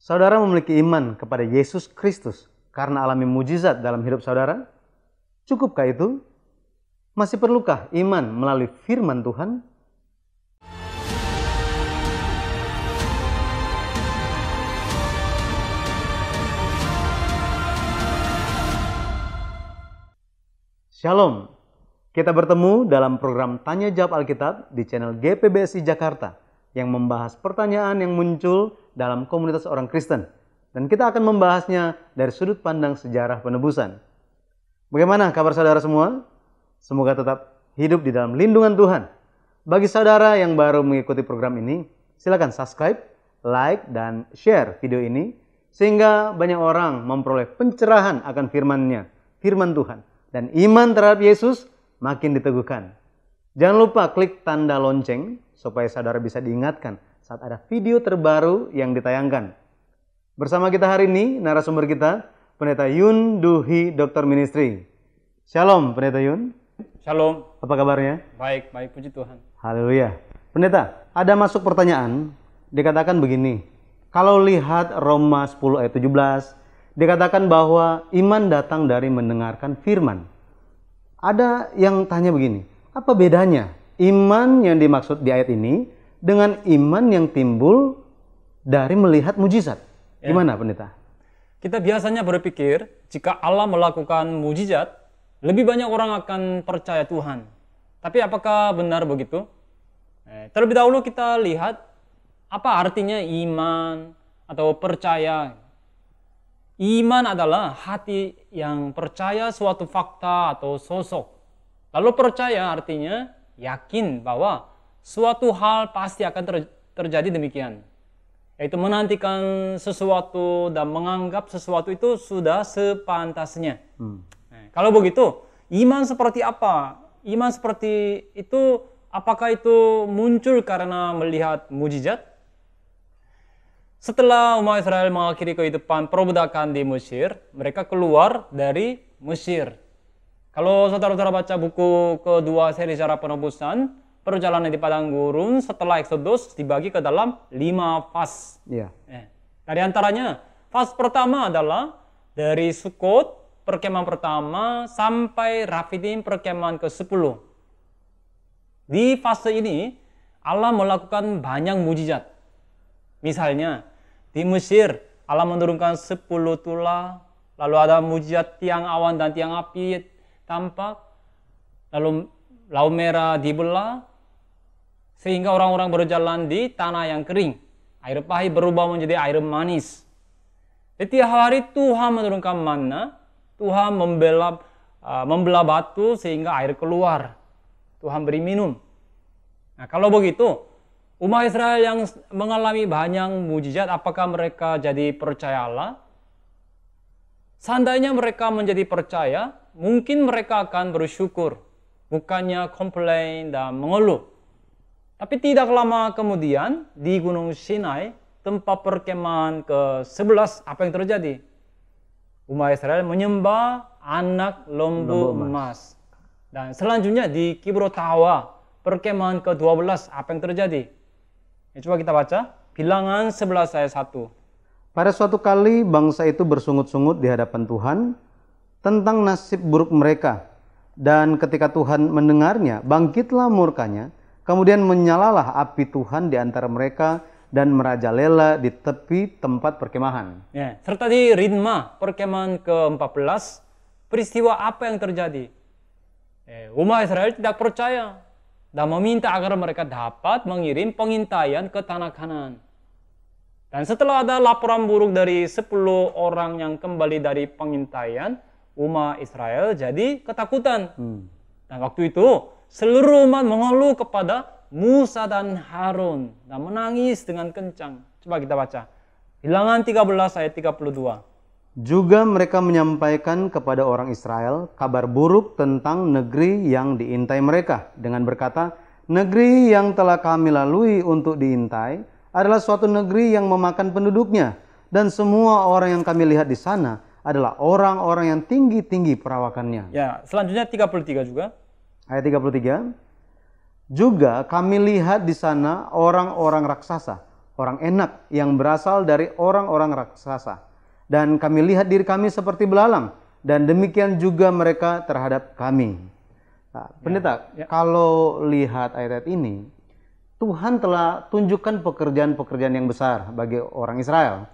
Saudara memiliki iman kepada Yesus Kristus karena alami mujizat dalam hidup saudara? Cukupkah itu? Masih perlukah iman melalui firman Tuhan? Shalom, kita bertemu dalam program Tanya Jawab Alkitab di channel GPBSI Jakarta yang membahas pertanyaan yang muncul dalam komunitas orang Kristen. Dan kita akan membahasnya dari sudut pandang sejarah penebusan. Bagaimana kabar saudara semua? Semoga tetap hidup di dalam lindungan Tuhan. Bagi saudara yang baru mengikuti program ini, silakan subscribe, like, dan share video ini sehingga banyak orang memperoleh pencerahan akan firman Tuhan. Dan iman terhadap Yesus makin diteguhkan. Jangan lupa klik tanda lonceng supaya saudara bisa diingatkan saat ada video terbaru yang ditayangkan. Bersama kita hari ini, narasumber kita, Pendeta Yun Duhi Dokter Ministry. Shalom, Pendeta Yun. Shalom. Apa kabarnya? Baik, puji Tuhan. Haleluya. Pendeta, ada masuk pertanyaan, dikatakan begini. Kalau lihat Roma 10 ayat 17, dikatakan bahwa iman datang dari mendengarkan firman. Ada yang tanya begini, apa bedanya iman yang dimaksud di ayat ini dengan iman yang timbul dari melihat mujizat? Gimana, Pendeta? Kita biasanya berpikir jika Allah melakukan mujizat, lebih banyak orang akan percaya Tuhan. Tapi apakah benar begitu? Terlebih dahulu kita lihat apa artinya iman atau percaya. Iman adalah hati yang percaya suatu fakta atau sosok. Lalu percaya artinya yakin bahwa suatu hal pasti akan terjadi demikian. Yaitu menantikan sesuatu dan menganggap sesuatu itu sudah sepantasnya. Kalau begitu, iman seperti apa? Iman seperti itu, apakah itu muncul karena melihat mujizat? Setelah umat Israel mengakhiri kehidupan perbudakan di Mesir, mereka keluar dari Mesir. Kalau saudara-saudara baca buku kedua seri sejarah penebusan, perjalanan di padang gurun setelah Exodus dibagi ke dalam 5 fase. Dari antaranya, fase pertama adalah dari Sukot, perkemahan pertama, sampai Rafidim, perkemahan ke-10. Di fase ini, Allah melakukan banyak mujizat. Misalnya, di Mesir, Allah menurunkan 10 tulah, lalu ada mujizat tiang awan dan tiang api tampak, lalu Laut Merah dibelah, sehingga orang-orang berjalan di tanah yang kering. Air pahit berubah menjadi air manis. Setiap hari Tuhan menurunkan manna, Tuhan membelah batu sehingga air keluar. Tuhan beri minum. Nah, kalau begitu, umat Israel yang mengalami banyak mujizat, apakah mereka jadi percaya Allah? Seandainya mereka menjadi percaya, mungkin mereka akan bersyukur, bukannya komplain dan mengeluh. Tapi tidak lama kemudian, di Gunung Sinai, tempat perkemahan ke-11, apa yang terjadi? Umat Israel menyembah anak lembu emas. Dan selanjutnya di Kibrot Hawa, perkemahan ke-12, apa yang terjadi? Coba kita baca, Bilangan 11 ayat 1. Pada suatu kali bangsa itu bersungut-sungut di hadapan Tuhan tentang nasib buruk mereka. Dan ketika Tuhan mendengarnya, bangkitlah murkanya, kemudian menyalalah api Tuhan di antara mereka dan merajalela di tepi tempat perkemahan. Serta di Ritma, perkemahan ke-14, peristiwa apa yang terjadi? Umat Israel tidak percaya dan meminta agar mereka dapat mengirim pengintaian ke tanah Kanaan. Dan setelah ada laporan buruk dari 10 orang yang kembali dari pengintaian, umat Israel jadi ketakutan. Dan waktu itu, seluruh umat mengeluh kepada Musa dan Harun dan menangis dengan kencang. Coba kita baca. Bilangan 13 ayat 32. Juga mereka menyampaikan kepada orang Israel kabar buruk tentang negeri yang diintai mereka dengan berkata, negeri yang telah kami lalui untuk diintai adalah suatu negeri yang memakan penduduknya, dan semua orang yang kami lihat di sana adalah orang-orang yang tinggi-tinggi perawakannya. Selanjutnya 33 juga. Ayat 33. Juga kami lihat di sana orang-orang raksasa, orang enak yang berasal dari orang-orang raksasa. Dan kami lihat diri kami seperti belalang, dan demikian juga mereka terhadap kami. Nah, pendeta, kalau lihat ayat-ayat ini, Tuhan telah tunjukkan pekerjaan-pekerjaan yang besar bagi orang Israel.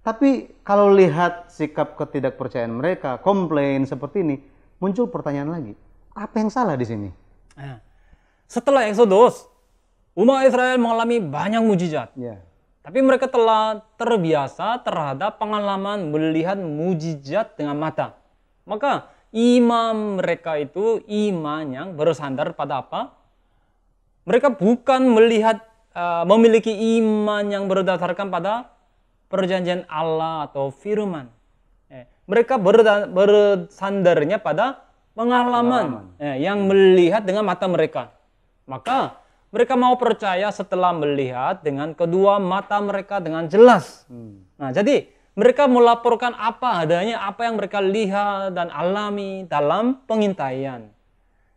Tapi kalau lihat sikap ketidakpercayaan mereka, komplain seperti ini, muncul pertanyaan lagi. Apa yang salah di sini? Setelah Exodus, umat Israel mengalami banyak mujizat. Tapi mereka telah terbiasa terhadap pengalaman melihat mujizat dengan mata. Maka iman mereka itu iman yang bersandar pada apa? Mereka bukan memiliki iman yang berdasarkan pada perjanjian Allah atau firman. Mereka bersandarnya pada pengalaman yang melihat dengan mata mereka. Maka mereka mau percaya setelah melihat dengan kedua mata mereka dengan jelas. Nah, jadi mereka melaporkan apa adanya, apa yang mereka lihat dan alami dalam pengintaian.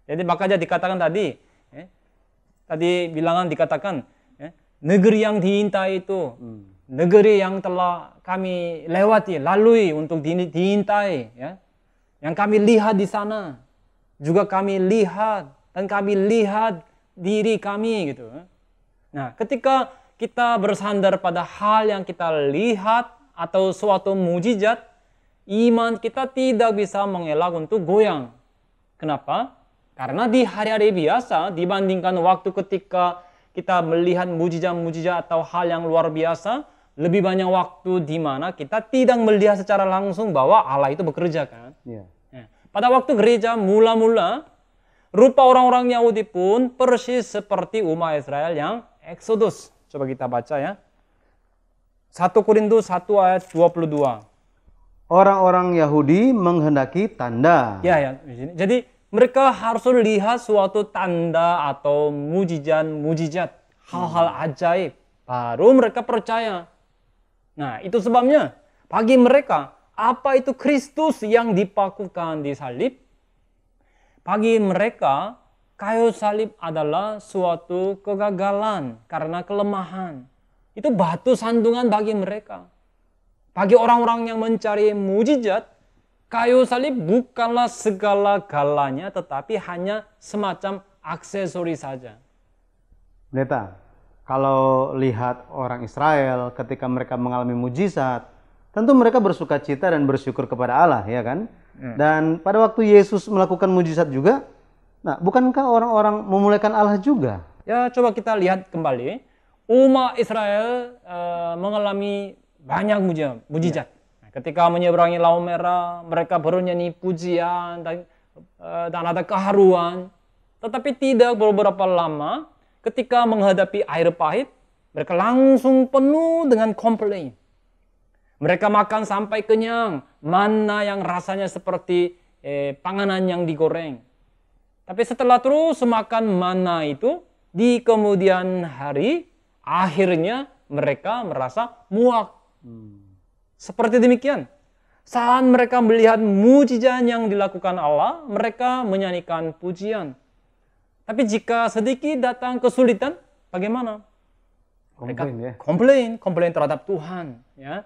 Jadi makanya dikatakan tadi dikatakan negeri yang diintai itu, negeri yang telah kami lalui untuk diintai, ya. Yang kami lihat di sana, juga kami lihat dan kami lihat diri kami gitu. Nah, ketika kita bersandar pada hal yang kita lihat atau suatu mujizat, iman kita tidak bisa mengelak untuk goyang. Kenapa? Karena di hari-hari biasa dibandingkan waktu ketika kita melihat mujizat-mujizat atau hal yang luar biasa, lebih banyak waktu di mana kita tidak melihat secara langsung bahwa Allah itu bekerja, kan? Pada waktu gereja mula-mula, rupa orang-orang Yahudi pun persis seperti umat Israel yang Exodus. Coba kita baca ya. 1 Korintus 1 ayat 22. Orang-orang Yahudi menghendaki tanda. Jadi mereka harus lihat suatu tanda atau mujizat, hal-hal ajaib. Baru mereka percaya. Nah, itu sebabnya bagi mereka, apa itu Kristus yang dipakukan di salib? Bagi mereka, kayu salib adalah suatu kegagalan karena kelemahan. Itu batu sandungan bagi mereka. Bagi orang-orang yang mencari mujizat, kayu salib bukanlah segala-galanya, tetapi hanya semacam aksesori saja. Pendeta, kalau lihat orang Israel ketika mereka mengalami mujizat, tentu mereka bersuka cita dan bersyukur kepada Allah, ya kan? Dan pada waktu Yesus melakukan mujizat juga, nah, bukankah orang-orang memuliakan Allah juga? Ya, coba kita lihat kembali. Umat Israel mengalami banyak mujizat. Nah, ketika menyeberangi Laut Merah, mereka bernyanyi pujian dan ada keharuan. Tetapi tidak beberapa lama, ketika menghadapi air pahit, mereka langsung penuh dengan komplain. Mereka makan sampai kenyang, mana yang rasanya seperti panganan yang digoreng. Tapi setelah terus makan mana itu, di kemudian hari, akhirnya mereka merasa muak. Seperti demikian. Saat mereka melihat mujizat yang dilakukan Allah, mereka menyanyikan pujian. Tapi jika sedikit datang kesulitan, bagaimana? Komplain terhadap Tuhan, ya.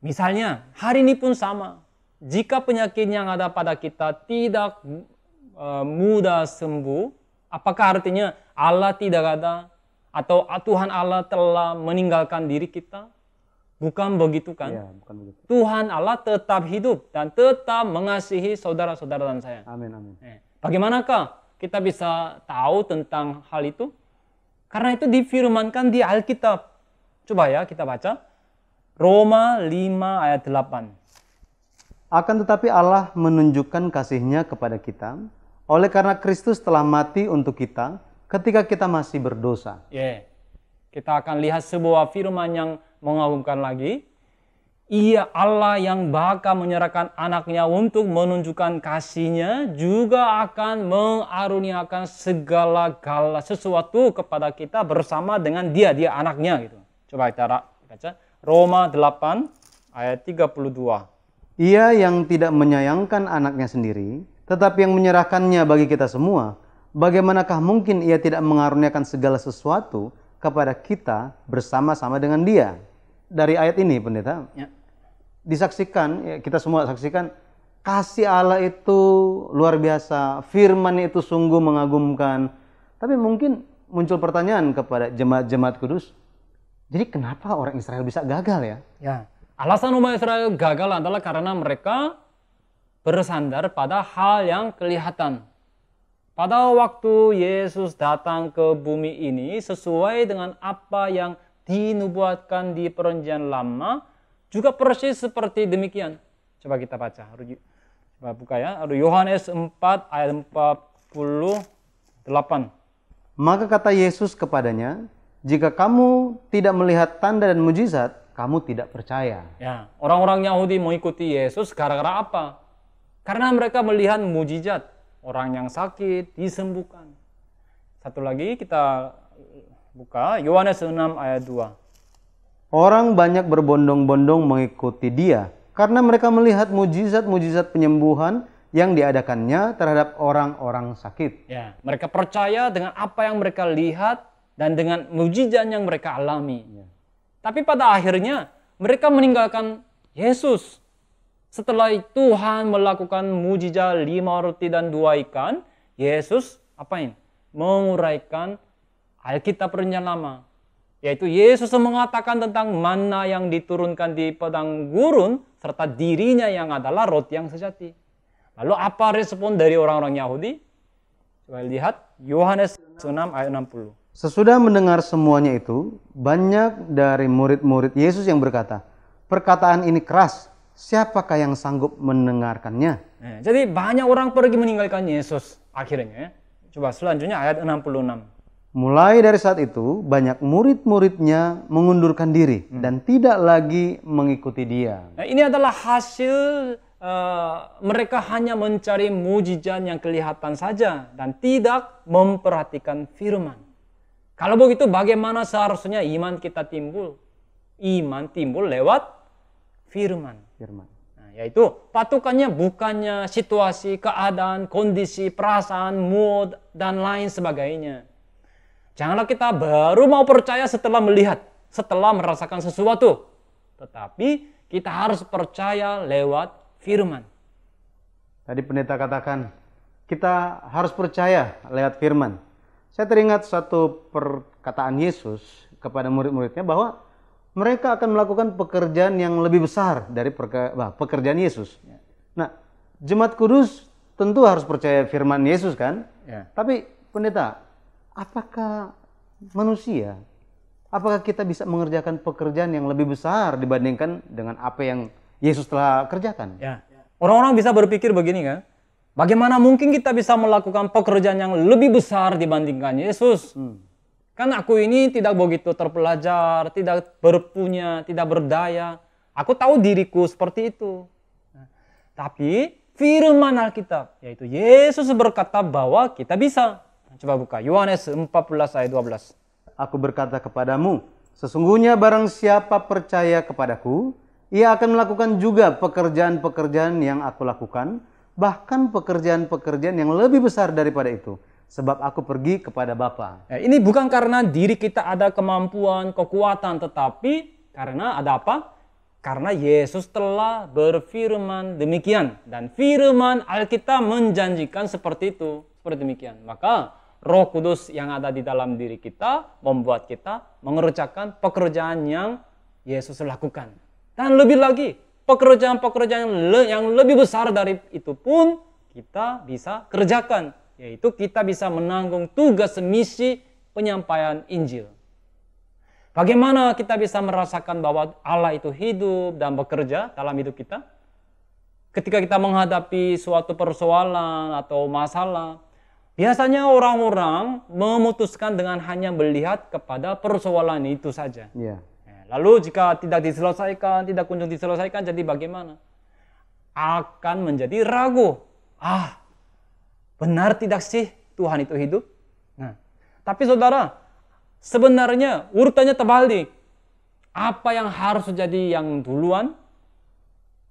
Misalnya, hari ini pun sama. Jika penyakit yang ada pada kita tidak mudah sembuh, apakah artinya Allah tidak ada? Atau Tuhan Allah telah meninggalkan diri kita? Bukan begitu, kan? Ya, bukan begitu. Tuhan Allah tetap hidup dan tetap mengasihi saudara-saudara dan saya. Amin, amin. Bagaimanakah kita bisa tahu tentang hal itu? Karena itu difirmankan di Alkitab. Coba ya kita baca. Roma 5 ayat 8. Akan tetapi Allah menunjukkan kasih-Nya kepada kita, oleh karena Kristus telah mati untuk kita ketika kita masih berdosa. Kita akan lihat sebuah firman yang mengagumkan lagi. Ia Allah yang bakal menyerahkan anaknya untuk menunjukkan kasih-Nya, juga akan mengaruniakan segala sesuatu kepada kita bersama dengan dia anaknya gitu. Coba kita baca. Roma 8 ayat 32. Ia yang tidak menyayangkan anaknya sendiri, tetapi yang menyerahkannya bagi kita semua, bagaimanakah mungkin ia tidak mengaruniakan segala sesuatu kepada kita bersama-sama dengan Dia. Dari ayat ini, pendeta, disaksikan, ya, kita semua saksikan, kasih Allah itu luar biasa, firman itu sungguh mengagumkan. Tapi mungkin muncul pertanyaan kepada jemaat-jemaat kudus, jadi kenapa orang Israel bisa gagal ya? Ya, alasan umat Israel gagal adalah karena mereka bersandar pada hal yang kelihatan. Pada waktu Yesus datang ke bumi ini sesuai dengan apa yang dinubuatkan di Perjanjian Lama, juga persis seperti demikian. Coba kita baca. Coba buka ya. Yohanes 4 ayat 48. Maka kata Yesus kepadanya, jika kamu tidak melihat tanda dan mujizat, kamu tidak percaya. Ya, orang-orang Yahudi mengikuti Yesus gara-gara apa? Karena mereka melihat mujizat. Orang yang sakit disembuhkan. Satu lagi kita buka Yohanes 6 ayat 2. Orang banyak berbondong-bondong mengikuti Dia karena mereka melihat mujizat-mujizat penyembuhan yang diadakannya terhadap orang-orang sakit. Ya, mereka percaya dengan apa yang mereka lihat dan dengan mujizat yang mereka alami. Ya. Tapi pada akhirnya mereka meninggalkan Yesus. Setelah Tuhan melakukan mujizat 5 roti dan 2 ikan, Yesus apain? Menguraikan Alkitab Perjanjian Lama. Yaitu Yesus mengatakan tentang manna yang diturunkan di padang gurun serta dirinya yang adalah roti yang sejati. Lalu apa respon dari orang-orang Yahudi? Coba lihat Yohanes 6 ayat 60. Sesudah mendengar semuanya itu, banyak dari murid-murid Yesus yang berkata, perkataan ini keras. Siapakah yang sanggup mendengarkannya? Nah, jadi banyak orang pergi meninggalkan Yesus akhirnya. Coba selanjutnya ayat 66. Mulai dari saat itu, banyak murid-muridnya mengundurkan diri dan tidak lagi mengikuti Dia. Nah, ini adalah hasil mereka hanya mencari mujizat yang kelihatan saja dan tidak memperhatikan firman. Kalau begitu bagaimana seharusnya iman kita timbul? Iman timbul lewat firman. Nah, yaitu patokannya bukannya situasi, keadaan, kondisi, perasaan, mood, dan lain sebagainya. Janganlah kita baru mau percaya setelah melihat, setelah merasakan sesuatu. Tetapi kita harus percaya lewat firman. Tadi pendeta katakan, kita harus percaya lewat firman. Saya teringat satu perkataan Yesus kepada murid-muridnya bahwa mereka akan melakukan pekerjaan yang lebih besar dari pekerjaan Yesus. Nah, jemaat kudus tentu harus percaya firman Yesus kan? Ya. Tapi pendeta, apakah manusia, apakah kita bisa mengerjakan pekerjaan yang lebih besar dibandingkan dengan apa yang Yesus telah kerjakan? Ya. Orang-orang bisa berpikir begini kan? Bagaimana mungkin kita bisa melakukan pekerjaan yang lebih besar dibandingkan Yesus? Kan aku ini tidak begitu terpelajar, tidak berpunya, tidak berdaya. Aku tahu diriku seperti itu. Tapi firman Alkitab, yaitu Yesus berkata bahwa kita bisa. Coba buka Yohanes 14 ayat 12. Aku berkata kepadamu, sesungguhnya barang siapa percaya kepadaku, ia akan melakukan juga pekerjaan-pekerjaan yang aku lakukan, bahkan pekerjaan-pekerjaan yang lebih besar daripada itu. Sebab aku pergi kepada Bapa. Ya, ini bukan karena diri kita ada kemampuan, kekuatan, tetapi karena ada apa? Karena Yesus telah berfirman demikian. Dan firman Alkitab menjanjikan seperti itu. Seperti demikian. Maka Roh Kudus yang ada di dalam diri kita membuat kita mengerjakan pekerjaan yang Yesus lakukan. Dan lebih lagi, pekerjaan-pekerjaan yang lebih besar dari itu pun kita bisa kerjakan. Yaitu kita bisa menanggung tugas misi penyampaian Injil. Bagaimana kita bisa merasakan bahwa Allah itu hidup dan bekerja dalam hidup kita? Ketika kita menghadapi suatu persoalan atau masalah, biasanya orang-orang memutuskan dengan hanya melihat kepada persoalan itu saja. Yeah. Lalu jika tidak diselesaikan, tidak kunjung diselesaikan, jadi bagaimana? Akan menjadi ragu. Benar tidak sih Tuhan itu hidup? Nah, tapi saudara, sebenarnya urutannya terbalik. Apa yang harus jadi yang duluan?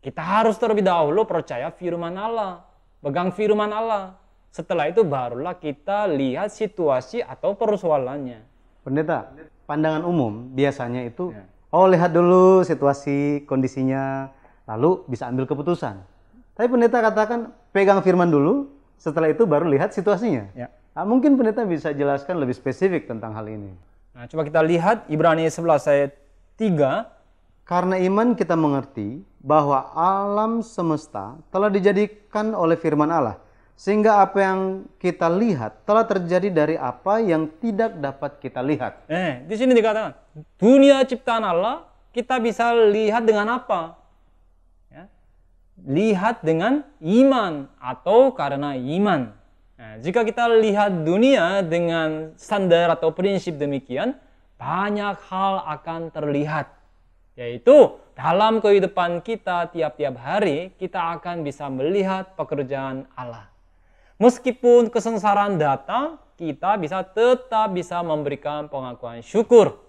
Kita harus terlebih dahulu percaya firman Allah. Pegang firman Allah. Setelah itu barulah kita lihat situasi atau persoalannya. Pendeta, pandangan umum biasanya itu, lihat dulu situasi, kondisinya, lalu bisa ambil keputusan. Tapi pendeta katakan pegang firman dulu, setelah itu baru lihat situasinya. Ya. Nah, mungkin pendeta bisa jelaskan lebih spesifik tentang hal ini. Nah, coba kita lihat Ibrani 11 ayat 3. Karena iman kita mengerti bahwa alam semesta telah dijadikan oleh firman Allah, sehingga apa yang kita lihat telah terjadi dari apa yang tidak dapat kita lihat. Di sini dikatakan dunia ciptaan Allah kita bisa lihat dengan apa? Ya. Lihat dengan iman atau karena iman. Nah, jika kita lihat dunia dengan standar atau prinsip demikian, banyak hal akan terlihat. Yaitu dalam kehidupan kita tiap-tiap hari, kita akan bisa melihat pekerjaan Allah. Meskipun kesengsaraan datang, kita tetap bisa memberikan pengakuan syukur.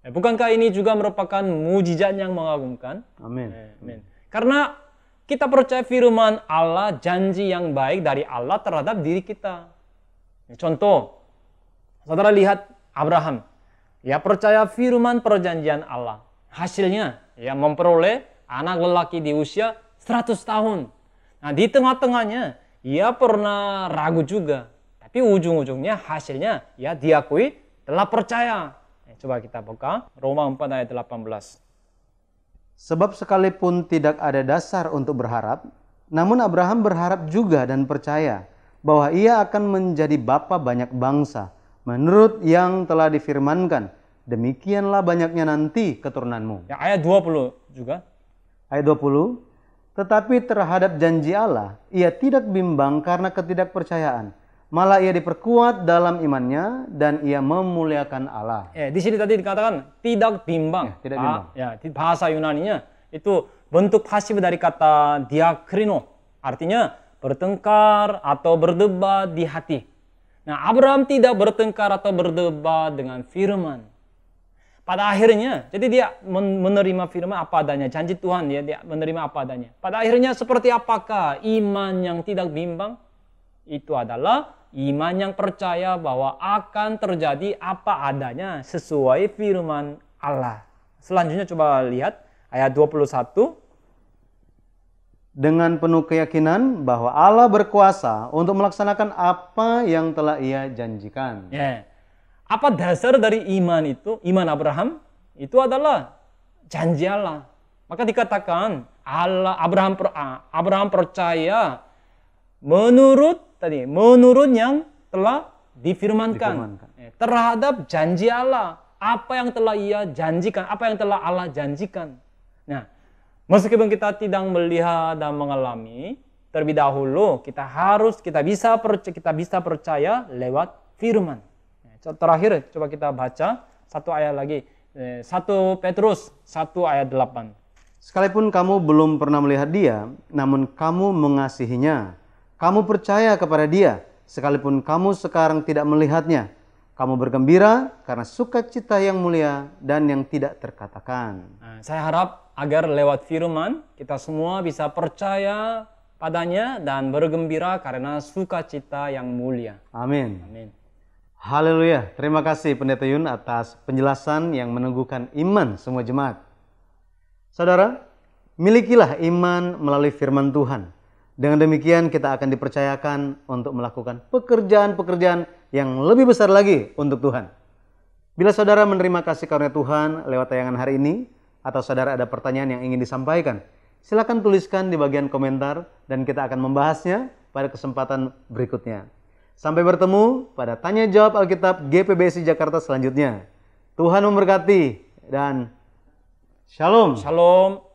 Bukankah ini juga merupakan mujizat yang mengagumkan? Amin. Amin. Karena kita percaya firman Allah, janji yang baik dari Allah terhadap diri kita. Contoh, saudara lihat Abraham. Ya percaya firman perjanjian Allah. Hasilnya, ya memperoleh anak lelaki di usia 100 tahun. Nah, di tengah-tengahnya, ia pernah ragu juga. Tapi ujung-ujungnya hasilnya, ya diakui telah percaya. Coba kita buka, Roma 4 ayat 18. Sebab sekalipun tidak ada dasar untuk berharap, namun Abraham berharap juga dan percaya bahwa ia akan menjadi bapa banyak bangsa, menurut yang telah difirmankan, demikianlah banyaknya nanti keturunanmu. Ya, ayat 20 juga. Ayat 20, tetapi terhadap janji Allah, ia tidak bimbang karena ketidakpercayaan. Malah ia diperkuat dalam imannya dan ia memuliakan Allah. Di sini tadi dikatakan tidak bimbang. Tidak bimbang. Di bahasa Yunaninya itu bentuk pasif dari kata diakrino. Artinya bertengkar atau berdebat di hati. Nah, Abraham tidak bertengkar atau berdebat dengan firman. Pada akhirnya, jadi dia menerima firman apa adanya. Janji Tuhan dia menerima apa adanya. Pada akhirnya seperti apakah iman yang tidak bimbang? Itu adalah iman yang percaya bahwa akan terjadi apa adanya sesuai firman Allah. Selanjutnya coba lihat ayat 21. Dengan penuh keyakinan bahwa Allah berkuasa untuk melaksanakan apa yang telah ia janjikan. Apa dasar dari iman itu? Iman Abraham itu adalah janji Allah. Maka dikatakan Abraham percaya menurut yang telah difirmankan. Terhadap janji Allah. Apa yang telah ia janjikan, apa yang telah Allah janjikan. Nah, meskipun kita tidak melihat dan mengalami, terlebih dahulu kita bisa percaya lewat firman. Terakhir coba kita baca satu ayat lagi. 1 Petrus 1 ayat 8. Sekalipun kamu belum pernah melihat dia, namun kamu mengasihinya. Kamu percaya kepada dia, sekalipun kamu sekarang tidak melihatnya. Kamu bergembira karena sukacita yang mulia dan yang tidak terkatakan. Saya harap agar lewat firman kita semua bisa percaya padanya dan bergembira karena sukacita yang mulia. Amin. Amin. Haleluya. Terima kasih Pendeta Yun atas penjelasan yang meneguhkan iman semua jemaat. Saudara, milikilah iman melalui firman Tuhan. Dengan demikian kita akan dipercayakan untuk melakukan pekerjaan-pekerjaan yang lebih besar lagi untuk Tuhan. Bila saudara menerima kasih karunia Tuhan lewat tayangan hari ini, atau saudara ada pertanyaan yang ingin disampaikan, silakan tuliskan di bagian komentar dan kita akan membahasnya pada kesempatan berikutnya. Sampai bertemu pada Tanya Jawab Alkitab GPBSI Jakarta selanjutnya. Tuhan memberkati dan Shalom. Shalom.